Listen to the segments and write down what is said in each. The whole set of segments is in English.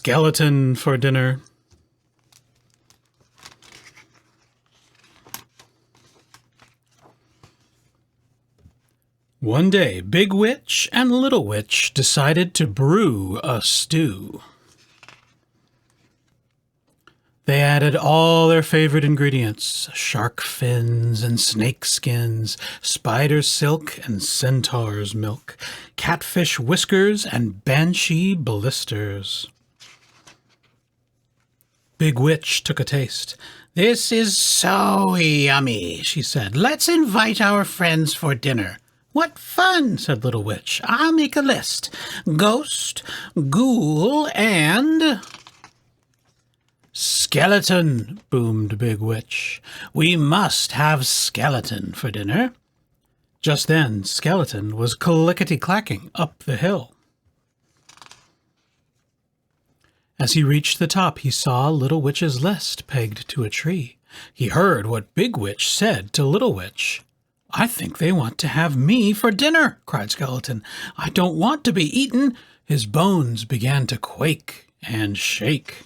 skeleton for dinner. One day, Big Witch and Little Witch decided to brew a stew. They added all their favorite ingredients: shark fins and snake skins, spider silk and centaur's milk, catfish whiskers and banshee blisters. Big Witch took a taste. "This is so yummy," she said. "Let's invite our friends for dinner." "What fun," said Little Witch. "I'll make a list. Ghost, ghoul, and—" "Skeleton," boomed Big Witch. "We must have skeleton for dinner." Just then, Skeleton was clickety-clacking up the hill. As he reached the top, he saw Little Witch's list pegged to a tree. He heard what Big Witch said to Little Witch. "I think they want to have me for dinner," cried Skeleton. "I don't want to be eaten." His bones began to quake and shake.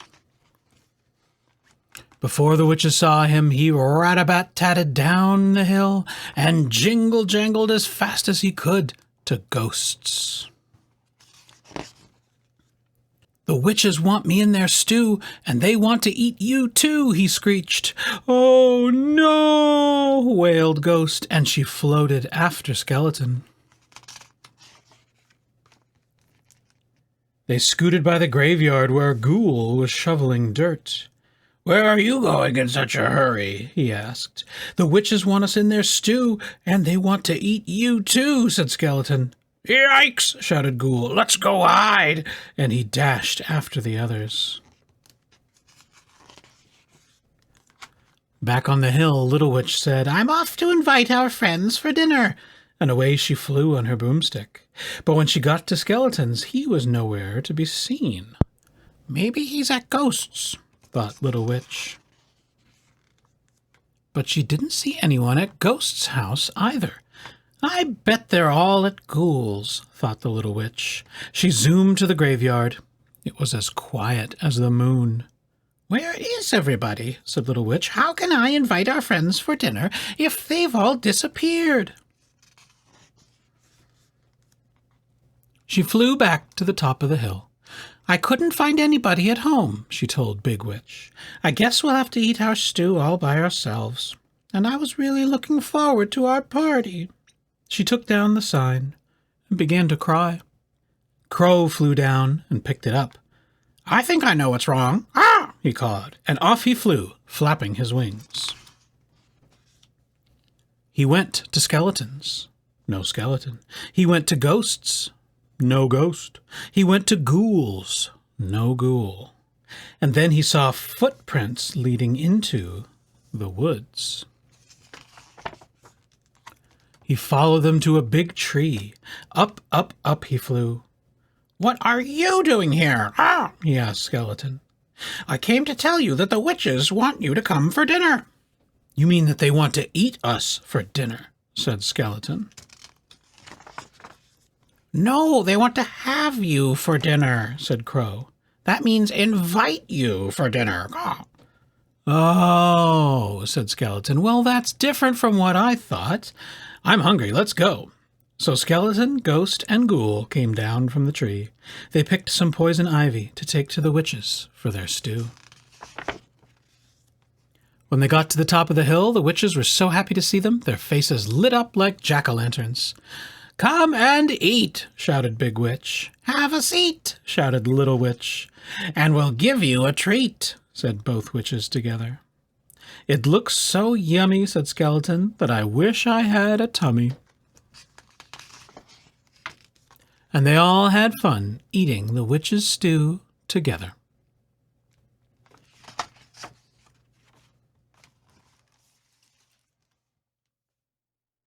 Before the witches saw him, he rat-a-bat-tatted down the hill and jingle-jangled as fast as he could to Ghosts. "The witches want me in their stew, and they want to eat you too," he screeched. "Oh, no," wailed Ghost, and she floated after Skeleton. They scooted by the graveyard where Ghoul was shoveling dirt. "Where are you going in such a hurry?" he asked. "The witches want us in their stew, and they want to eat you too," said Skeleton. "Yikes!" shouted Ghoul. "Let's go hide!" And he dashed after the others. Back on the hill, Little Witch said, "I'm off to invite our friends for dinner." And away she flew on her broomstick. But when she got to Skeleton's, he was nowhere to be seen. "Maybe he's at Ghost's," thought Little Witch. But she didn't see anyone at Ghost's house either. "I bet they're all at Ghoul's," thought the Little Witch. She zoomed to the graveyard. It was as quiet as the moon. "Where is everybody?" said Little Witch. "How can I invite our friends for dinner if they've all disappeared?" She flew back to the top of the hill. "I couldn't find anybody at home," she told Big Witch. "I guess we'll have to eat our stew all by ourselves. And I was really looking forward to our party." She took down the sign and began to cry. Crow flew down and picked it up. "I think I know what's wrong." "Ah!" he cawed, and off he flew, flapping his wings. He went to Skeleton's. No skeleton. He went to Ghost's. No ghost. He went to Ghoul's. No ghoul. And then he saw footprints leading into the woods. He followed them to a big tree. Up, up, up he flew. "What are you doing here?" "Ah!" he asked Skeleton. "I came to tell you that the witches want you to come for dinner." "You mean that they want to eat us for dinner?" said Skeleton. "No, they want to have you for dinner," said Crow. "That means invite you for dinner." "Ah." "Oh," said Skeleton. "Well, that's different from what I thought. I'm hungry. Let's go." So Skeleton, Ghost, and Ghoul came down from the tree. They picked some poison ivy to take to the witches for their stew. When they got to the top of the hill, the witches were so happy to see them, their faces lit up like jack-o'-lanterns. "Come and eat," shouted Big Witch. "Have a seat," shouted Little Witch. "And we'll give you a treat," said both witches together. "It looks so yummy," said Skeleton, "that I wish I had a tummy." And they all had fun eating the witch's stew together.